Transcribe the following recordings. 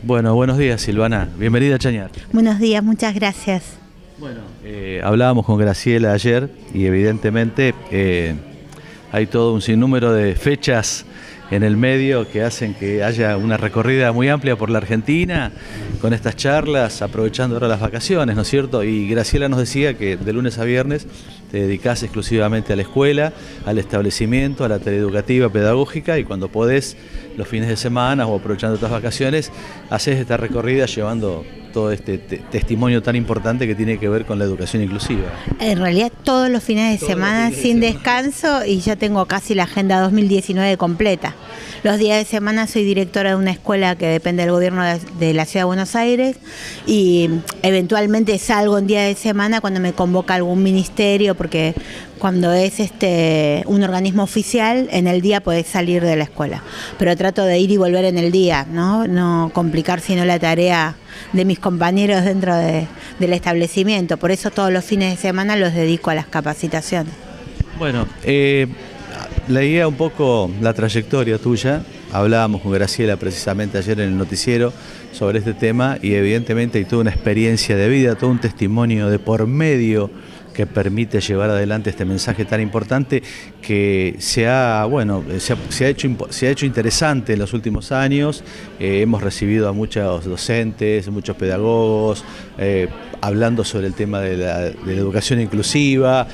Bueno, buenos días, Silvana. Bienvenida a Chañar. Buenos días, muchas gracias. Bueno, hablábamos con Graciela ayer y evidentemente hay todo un sinnúmero de fechas en el medio que hacen que haya una recorrida muy amplia por la Argentina con estas charlas, aprovechando ahora las vacaciones, ¿no es cierto? Y Graciela nos decía que de lunes a viernes te dedicás exclusivamente a la escuela, al establecimiento, a la tarea educativa, pedagógica, y cuando podés, los fines de semana o aprovechando otras vacaciones, haces esta recorrida llevando todo este testimonio tan importante que tiene que ver con la educación inclusiva. En realidad todos los fines de semana sin descanso, y ya tengo casi la agenda 2019 completa. Los días de semana soy directora de una escuela que depende del gobierno de la Ciudad de Buenos Aires, y eventualmente salgo en día de semana cuando me convoca algún ministerio, porque cuando es un organismo oficial, en el día podés salir de la escuela. Pero trato de ir y volver en el día, no complicar sino la tarea de mis compañeros dentro del establecimiento. Por eso todos los fines de semana los dedico a las capacitaciones. Bueno, leía un poco la trayectoria tuya. Hablábamos con Graciela precisamente ayer en el noticiero sobre este tema, y evidentemente hay toda una experiencia de vida, todo un testimonio de por medio que permite llevar adelante este mensaje tan importante que se ha hecho interesante en los últimos años. Hemos recibido a muchos docentes, muchos pedagogos, hablando sobre el tema de la educación inclusiva,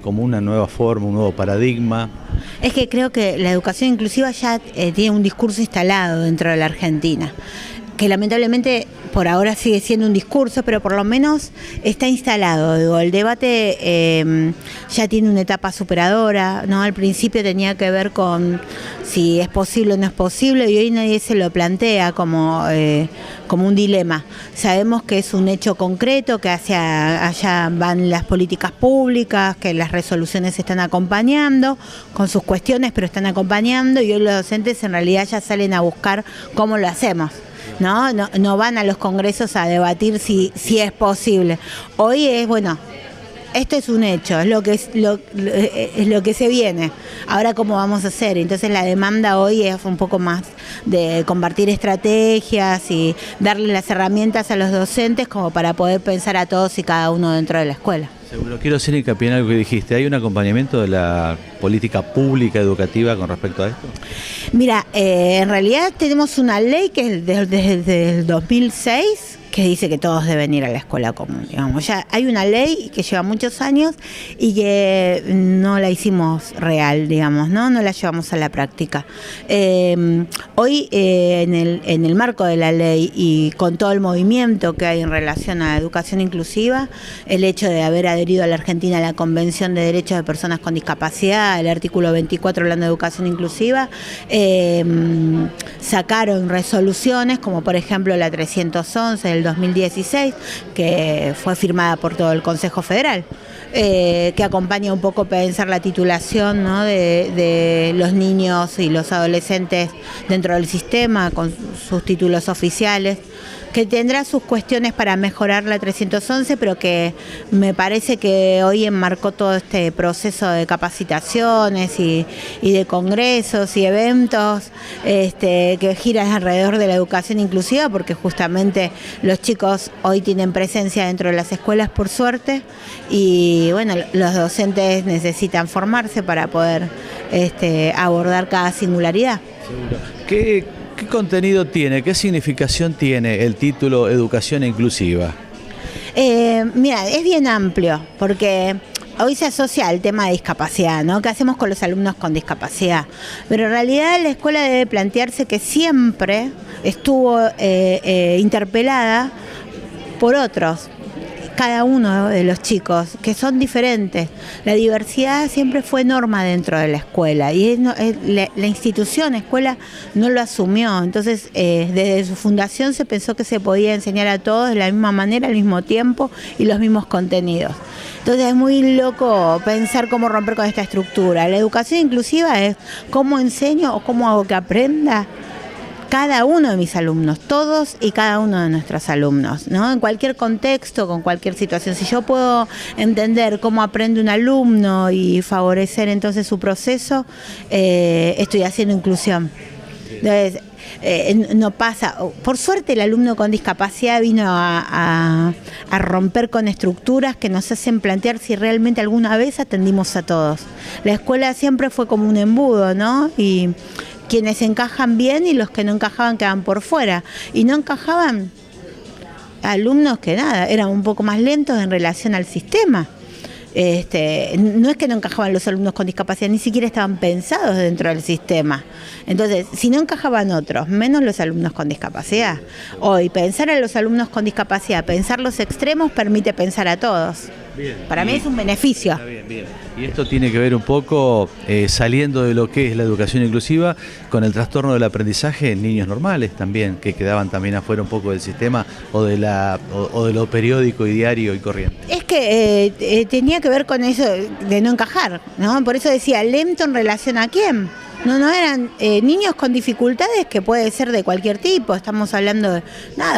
como una nueva forma, un nuevo paradigma. Es que creo que la educación inclusiva ya tiene un discurso instalado dentro de la Argentina, que lamentablemente por ahora sigue siendo un discurso, pero por lo menos está instalado. Digo, el debate ya tiene una etapa superadora, ¿no? Al principio tenía que ver con si es posible o no es posible, y hoy nadie se lo plantea como un dilema. Sabemos que es un hecho concreto, que hacia allá van las políticas públicas, que las resoluciones están acompañando, con sus cuestiones, pero están acompañando, y hoy los docentes en realidad ya salen a buscar cómo lo hacemos. No van a los congresos a debatir si es posible. Hoy es, bueno, esto es un hecho, es lo que se viene. Ahora, ¿cómo vamos a hacer? Entonces la demanda hoy es un poco más de compartir estrategias y darle las herramientas a los docentes como para poder pensar a todos y cada uno dentro de la escuela. Seguro. Quiero hacer hincapié en algo que dijiste. ¿Hay un acompañamiento de la política pública educativa con respecto a esto? Mira, en realidad tenemos una ley que es desde el 2006, que dice que todos deben ir a la escuela común, digamos. Ya hay una ley que lleva muchos años y que no la hicimos real, digamos, no la llevamos a la práctica. Hoy, en el marco de la ley y con todo el movimiento que hay en relación a la educación inclusiva, el hecho de haber adherido a la Argentina a la Convención de Derechos de Personas con Discapacidad, el artículo 24 hablando de educación inclusiva, sacaron resoluciones como por ejemplo la 311 del 2016, que fue firmada por todo el Consejo Federal, que acompaña un poco pensar la titulación, ¿no? de los niños y los adolescentes dentro del sistema con sus títulos oficiales, que tendrá sus cuestiones para mejorar la 311, pero que me parece que hoy enmarcó todo este proceso de capacitaciones y de congresos y eventos que giran alrededor de la educación inclusiva, porque justamente los chicos hoy tienen presencia dentro de las escuelas, por suerte, y bueno, los docentes necesitan formarse para poder abordar cada singularidad. ¿Qué contenido tiene, qué significación tiene el título Educación Inclusiva? Mira, es bien amplio, porque hoy se asocia al tema de discapacidad, ¿no? ¿Qué hacemos con los alumnos con discapacidad? Pero en realidad la escuela debe plantearse que siempre estuvo interpelada por otros, cada uno de los chicos, que son diferentes. La diversidad siempre fue norma dentro de la escuela, y la institución escuela no lo asumió. Entonces, desde su fundación se pensó que se podía enseñar a todos de la misma manera, al mismo tiempo y los mismos contenidos. Entonces es muy loco pensar cómo romper con esta estructura. La educación inclusiva es cómo enseño o cómo hago que aprenda cada uno de mis alumnos, todos y cada uno de nuestros alumnos, ¿no? En cualquier contexto, con cualquier situación. Si yo puedo entender cómo aprende un alumno y favorecer entonces su proceso, estoy haciendo inclusión. Entonces, no pasa. Por suerte el alumno con discapacidad vino a romper con estructuras que nos hacen plantear si realmente alguna vez atendimos a todos. La escuela siempre fue como un embudo, ¿no? Y quienes encajan bien y los que no encajaban quedaban por fuera. Y no encajaban alumnos que nada, eran un poco más lentos en relación al sistema. No es que no encajaban los alumnos con discapacidad, ni siquiera estaban pensados dentro del sistema. Entonces, si no encajaban otros, menos los alumnos con discapacidad. Hoy, pensar a los alumnos con discapacidad, pensar los extremos, permite pensar a todos. Bien, para mí es un beneficio. Está bien, bien. Y esto tiene que ver un poco, saliendo de lo que es la educación inclusiva, con el trastorno del aprendizaje en niños normales también, que quedaban también afuera un poco del sistema o de lo periódico y diario y corriente. Es que tenía que ver con eso de no encajar, ¿no? Por eso decía, lento en relación a quién. No eran niños con dificultades, que puede ser de cualquier tipo. Estamos hablando de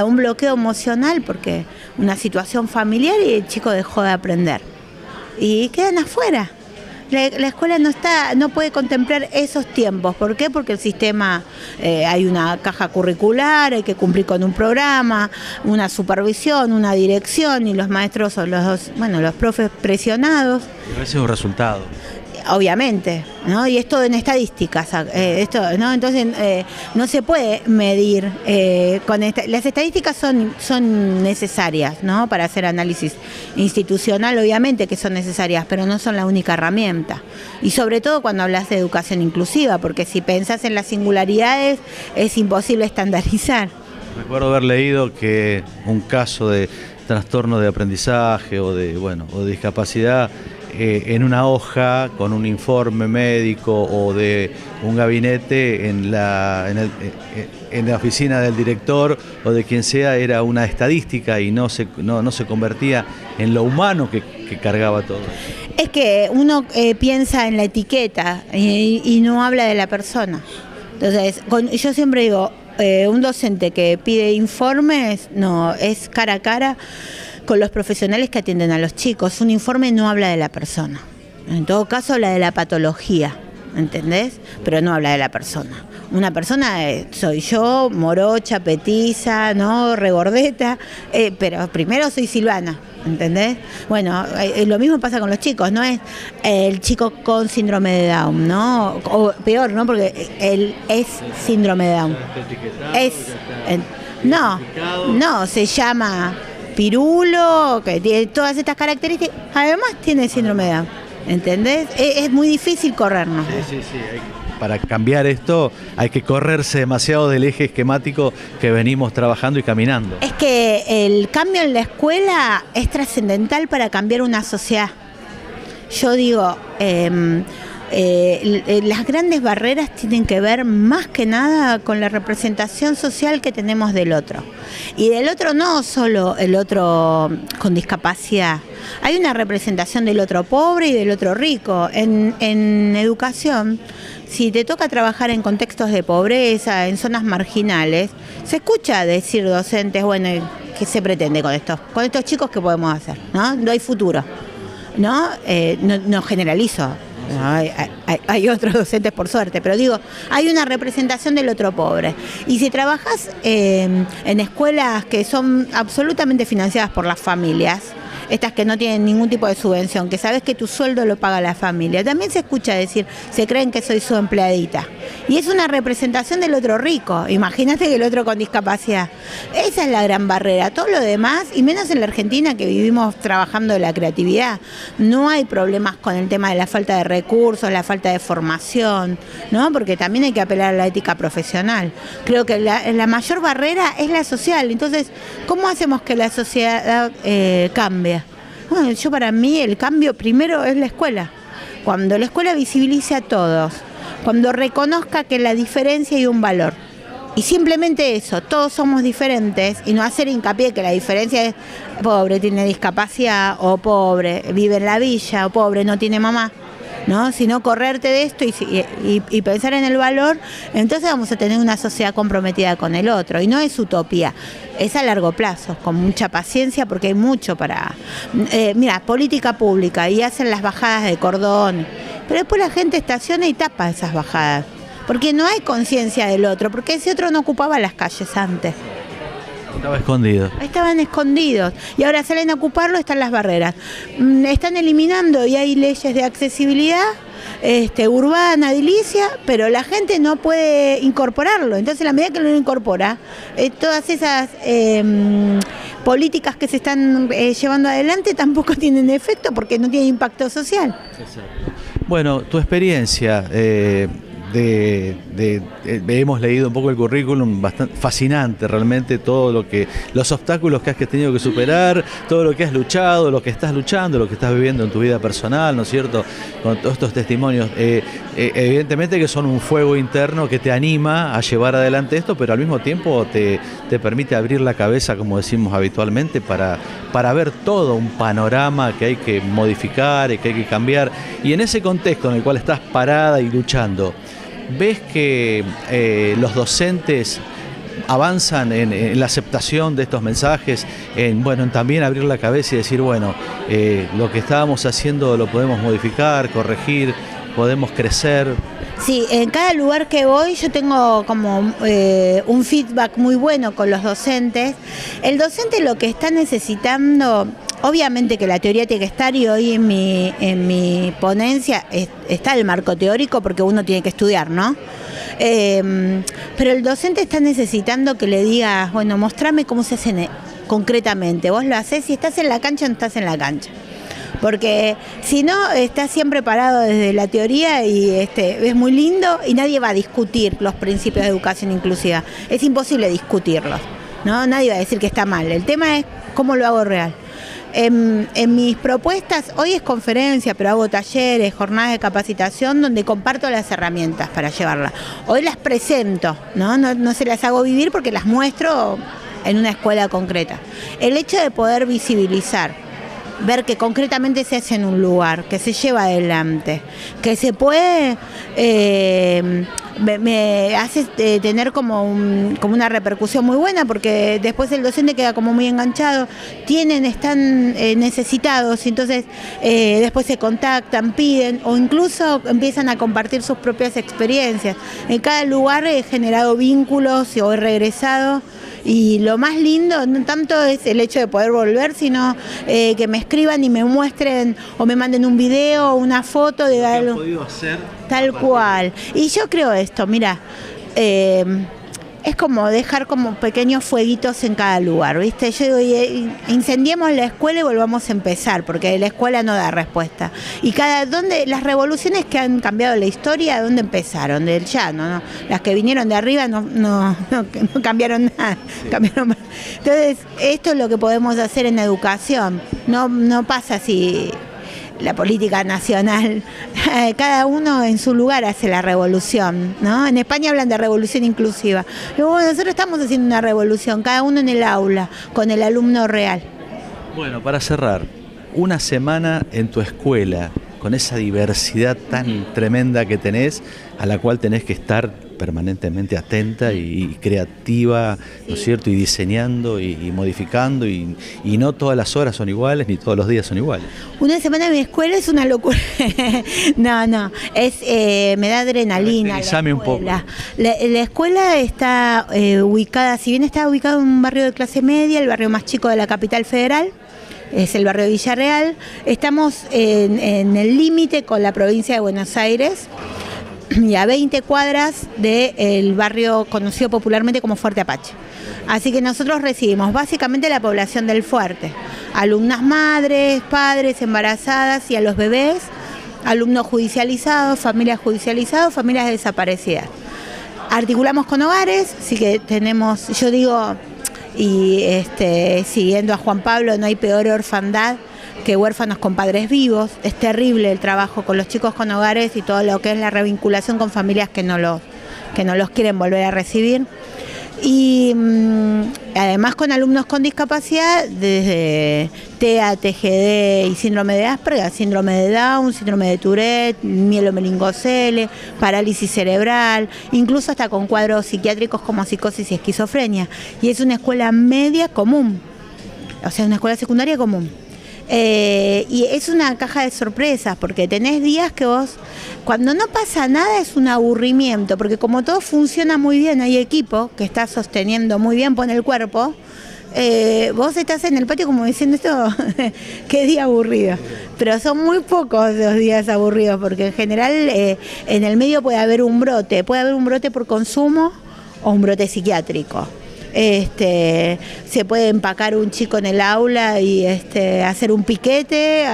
un bloqueo emocional porque una situación familiar y el chico dejó de aprender. Y quedan afuera. La escuela no puede contemplar esos tiempos. ¿Por qué? Porque el sistema, hay una caja curricular, hay que cumplir con un programa, una supervisión, una dirección, y los maestros son los profes presionados. Y a veces un resultado. Obviamente, ¿no? Y es todo en estadísticas, ¿no? Entonces no se puede medir las estadísticas son necesarias, ¿no? Para hacer análisis institucional, obviamente que son necesarias, pero no son la única herramienta. Y sobre todo cuando hablas de educación inclusiva, porque si pensás en las singularidades es imposible estandarizar. Recuerdo haber leído que un caso de trastorno de aprendizaje o de discapacidad, en una hoja con un informe médico o de un gabinete en la oficina del director o de quien sea, era una estadística y no se convertía en lo humano que cargaba todo. Es que uno piensa en la etiqueta y no habla de la persona. Entonces, yo siempre digo, un docente que pide informes, no, es cara a cara con los profesionales que atienden a los chicos. Un informe no habla de la persona. En todo caso habla de la patología, ¿entendés? Pero no habla de la persona. Una persona soy yo, morocha, petiza, ¿no? Regordeta, pero primero soy Silvana, ¿entendés? Bueno, lo mismo pasa con los chicos, no es el chico con síndrome de Down, ¿no? O peor, ¿no? Porque él es síndrome de Down. No, se llama pirulo, que tiene todas estas características, además tiene síndrome de Down, ¿entendés? Es muy difícil corrernos. Sí. Para cambiar esto hay que correrse demasiado del eje esquemático que venimos trabajando y caminando. Es que el cambio en la escuela es trascendental para cambiar una sociedad. Yo digo, las grandes barreras tienen que ver más que nada con la representación social que tenemos del otro. Y del otro no solo el otro con discapacidad. Hay una representación del otro pobre y del otro rico. En educación, si te toca trabajar en contextos de pobreza, en zonas marginales, se escucha decir docentes, bueno, ¿qué se pretende con esto? Con estos chicos, ¿qué podemos hacer? No hay futuro. No generalizo. Hay otros docentes por suerte, pero digo, hay una representación del otro pobre. Y si trabajas en escuelas que son absolutamente financiadas por las familias, estas que no tienen ningún tipo de subvención, que sabes que tu sueldo lo paga la familia, también se escucha decir, se creen que soy su empleadita. Y es una representación del otro rico. Imagínate que el otro con discapacidad. Esa es la gran barrera. Todo lo demás, y menos en la Argentina que vivimos trabajando la creatividad, no hay problemas con el tema de la falta de recursos, la falta de formación, ¿no? Porque también hay que apelar a la ética profesional. Creo que la mayor barrera es la social. Entonces, ¿cómo hacemos que la sociedad cambie? Bueno, para mí el cambio primero es la escuela. Cuando la escuela visibilice a todos, cuando reconozca que en la diferencia hay un valor. Y simplemente eso, todos somos diferentes, y no hacer hincapié que la diferencia es pobre, tiene discapacidad, o pobre, vive en la villa, o pobre, no tiene mamá, ¿no? Sino correrte de esto y pensar en el valor, entonces vamos a tener una sociedad comprometida con el otro. Y no es utopía, es a largo plazo, con mucha paciencia, porque hay mucho para... mira, política pública, y hacen las bajadas de cordón, pero después la gente estaciona y tapa esas bajadas. porque no hay conciencia del otro, porque ese otro no ocupaba las calles antes. Estaba escondido. Estaban escondidos y ahora salen a ocuparlo, están las barreras. Están eliminando y hay leyes de accesibilidad urbana, edilicia, pero la gente no puede incorporarlo. Entonces, a la medida que lo incorpora, todas esas políticas que se están llevando adelante tampoco tienen efecto porque no tienen impacto social. Bueno, tu experiencia hemos leído un poco el currículum, bastante fascinante realmente, los obstáculos que has tenido que superar, todo lo que has luchado, lo que estás luchando, lo que estás viviendo en tu vida personal, ¿no es cierto? Con todos estos testimonios, evidentemente que son un fuego interno que te anima a llevar adelante esto, pero al mismo tiempo te permite abrir la cabeza, como decimos habitualmente, para ver todo un panorama que hay que modificar y que hay que cambiar. Y en ese contexto en el cual estás parada y luchando, ¿ves que los docentes avanzan en la aceptación de estos mensajes, en también abrir la cabeza y decir, lo que estábamos haciendo lo podemos modificar, corregir, podemos crecer? Sí, en cada lugar que voy yo tengo como un feedback muy bueno con los docentes. El docente lo que está necesitando, obviamente que la teoría tiene que estar, y hoy en mi ponencia está el marco teórico porque uno tiene que estudiar, ¿no? Pero el docente está necesitando que le digas, mostrame cómo se hace concretamente. Vos lo hacés, si estás en la cancha o no estás en la cancha. Porque si no, estás siempre parado desde la teoría y es muy lindo y nadie va a discutir los principios de educación inclusiva. Es imposible discutirlos, ¿no? Nadie va a decir que está mal. El tema es cómo lo hago real. En mis propuestas, hoy es conferencia, pero hago talleres, jornadas de capacitación donde comparto las herramientas para llevarlas. Hoy las presento, no se las hago vivir porque las muestro en una escuela concreta. El hecho de poder visibilizar, ver que concretamente se hace en un lugar, que se lleva adelante, que se puede, me hace tener como una repercusión muy buena, porque después el docente queda como muy enganchado, están necesitados, y entonces después se contactan, piden o incluso empiezan a compartir sus propias experiencias. En cada lugar he generado vínculos o he regresado. Y lo más lindo no tanto es el hecho de poder volver, sino que me escriban y me muestren o me manden un video o una foto de algo. ¿Qué han podido hacer? Tal cual. Y yo creo esto, mira, es como dejar como pequeños fueguitos en cada lugar, ¿viste? Yo digo, incendiemos la escuela y volvamos a empezar, porque la escuela no da respuesta. Y las revoluciones que han cambiado la historia, ¿dónde empezaron? Del llano, ¿no? Las que vinieron de arriba no cambiaron nada. Entonces, esto es lo que podemos hacer en educación. No pasa así la política nacional, cada uno en su lugar hace la revolución, ¿no? En España hablan de revolución inclusiva. Luego nosotros estamos haciendo una revolución, cada uno en el aula, con el alumno real. Bueno, para cerrar, una semana en tu escuela, con esa diversidad tan tremenda que tenés, a la cual tenés que estar permanentemente atenta y creativa, ¿no es cierto? Y diseñando y modificando, y no todas las horas son iguales, ni todos los días son iguales. Una semana en mi escuela es una locura. No, me da adrenalina. Un poco. La escuela está ubicada, si bien está ubicada en un barrio de clase media, el barrio más chico de la capital federal, es el barrio de Villarreal. Estamos en el límite con la provincia de Buenos Aires y a 20 cuadras del barrio conocido popularmente como Fuerte Apache. Así que nosotros recibimos básicamente la población del Fuerte, alumnas madres, padres, embarazadas y a los bebés, alumnos judicializados, familias desaparecidas. Articulamos con hogares, así que tenemos, yo digo, y siguiendo a Juan Pablo, no hay peor orfandad que huérfanos con padres vivos. Es terrible el trabajo con los chicos con hogares y todo lo que es la revinculación con familias que no los quieren volver a recibir. Y además con alumnos con discapacidad, desde TEA, TGD y síndrome de Asperger, síndrome de Down, síndrome de Tourette, mielomeningocele, parálisis cerebral, incluso hasta con cuadros psiquiátricos como psicosis y esquizofrenia. Y es una escuela media común, o sea, una escuela secundaria común. Y es una caja de sorpresas, porque tenés días que vos, cuando no pasa nada, es un aburrimiento, porque como todo funciona muy bien, hay equipo que está sosteniendo muy bien, pone el cuerpo, vos estás en el patio como diciendo esto, qué día aburrido. Pero son muy pocos los días aburridos, porque en general en el medio puede haber un brote por consumo o un brote psiquiátrico. Se puede empacar un chico en el aula y hacer un piquete,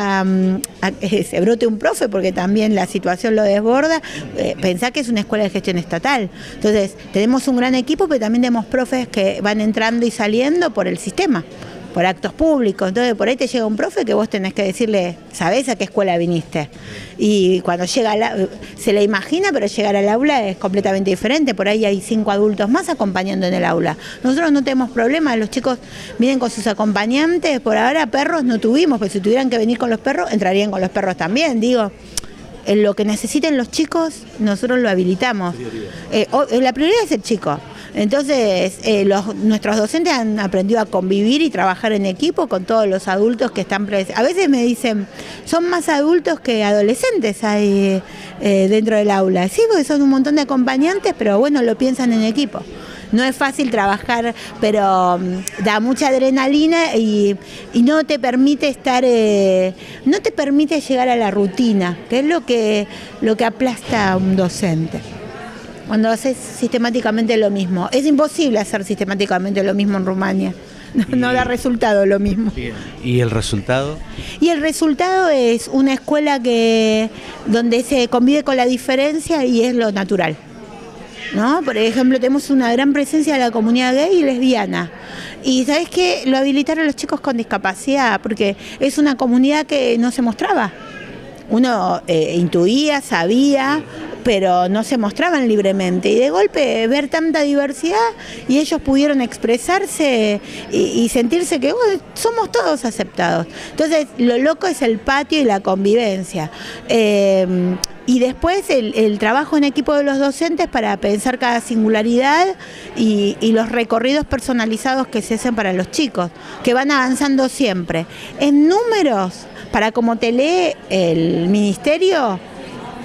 se brote un profe porque también la situación lo desborda. Pensá que es una escuela de gestión estatal. Entonces, tenemos un gran equipo, pero también tenemos profes que van entrando y saliendo por el sistema, por actos públicos. Entonces, por ahí te llega un profe que vos tenés que decirle, ¿sabés a qué escuela viniste? Y cuando llega, se le imagina, pero llegar al aula es completamente diferente. Por ahí hay 5 adultos más acompañando en el aula. Nosotros no tenemos problemas, los chicos vienen con sus acompañantes. Por ahora perros no tuvimos, pero si tuvieran que venir con los perros, entrarían con los perros también, digo. En lo que necesiten los chicos, nosotros lo habilitamos. La prioridad es el chico. Entonces, nuestros docentes han aprendido a convivir y trabajar en equipo con todos los adultos que están presentes. A veces me dicen, son más adultos que adolescentes hay dentro del aula. Sí, porque son un montón de acompañantes, pero bueno, lo piensan en equipo. No es fácil trabajar, pero da mucha adrenalina y no te permite estar, no te permite llegar a la rutina, que es lo que aplasta a un docente. Cuando haces sistemáticamente lo mismo. Es imposible hacer sistemáticamente lo mismo en Rumania. No da resultado lo mismo. Bien. ¿Y el resultado? Y el resultado es una escuela donde se convive con la diferencia y es lo natural, ¿no? Por ejemplo, tenemos una gran presencia de la comunidad gay y lesbiana. Y ¿sabés qué? Lo habilitaron los chicos con discapacidad, porque es una comunidad que no se mostraba. Uno intuía, sabía, pero no se mostraban libremente. Y de golpe ver tanta diversidad y ellos pudieron expresarse y sentirse que somos todos aceptados. Entonces, lo loco es el patio y la convivencia. Y después el trabajo en equipo de los docentes para pensar cada singularidad y los recorridos personalizados que se hacen para los chicos, que van avanzando siempre. En números, para como te lee el ministerio,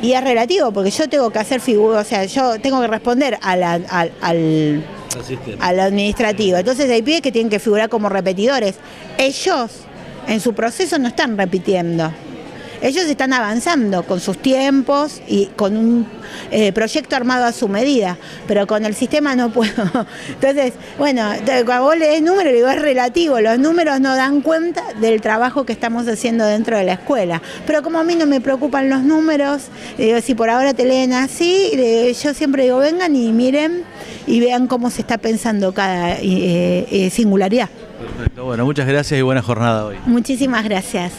y es relativo, porque yo tengo que hacer figura, o sea, yo tengo que responder al administrativo. Entonces hay pibes que tienen que figurar como repetidores. Ellos, en su proceso, no están repitiendo. Ellos están avanzando con sus tiempos y con un proyecto armado a su medida, pero con el sistema no puedo. Entonces, bueno, cuando vos lees números, digo, es relativo, los números no dan cuenta del trabajo que estamos haciendo dentro de la escuela. Pero como a mí no me preocupan los números, digo, si por ahora te leen así, yo siempre digo, vengan y miren y vean cómo se está pensando cada singularidad. Perfecto, bueno, muchas gracias y buena jornada hoy. Muchísimas gracias.